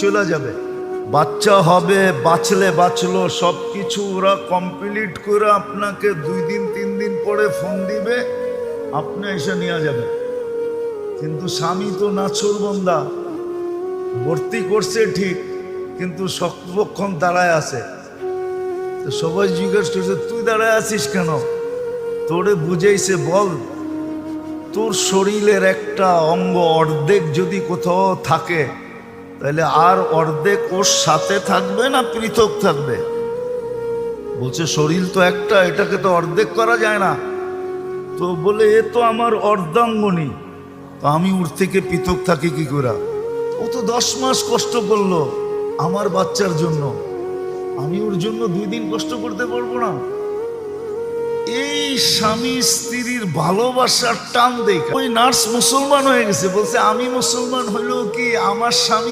চলে যাবে, বাচ্চা হবে, বাঁচলে বাঁচলো, সব কিছু ওরা কমপ্লিট করে আপনাকে 2 দিন 3 দিন পরে ফোন দিবে, আপনি এসে নিয়ে যাবে। কিন্তু স্বামী তো নাছোড়বান্দা, ভর্তি করছে ঠিক, কিন্তু সর্বক্ষণ দাঁড়ায় আছে। তো সবাই জিজ্ঞেস করছে তুই দাঁড়ায় আছিস কেন? তোরে বুঝাইছে, বল তোর শরীরের একটা অঙ্গ অর্ধেক যদি কোথাও থাকে তাহলে আর অর্ধেক ওর সাথে থাকবে না পৃথক থাকবে? বলছে শরীর তো একটা, এটাকে তো অর্ধেক করা যায় না। তো বলে এ তো আমার অর্ধাঙ্গনী, তো আমি ওর থেকে পৃথক থাকি কি করে? ও তো 10 মাস কষ্ট করলো আমার বাচ্চার জন্য, আমি ওর জন্য 2 দিন কষ্ট করতে পারবো না? এই স্বামী স্ত্রীর ভালোবাসার টান দেখে ওই নার্স মুসলমান হয়ে গেছে। বলছে আমি মুসলমান হইলেও কি আমার স্বামী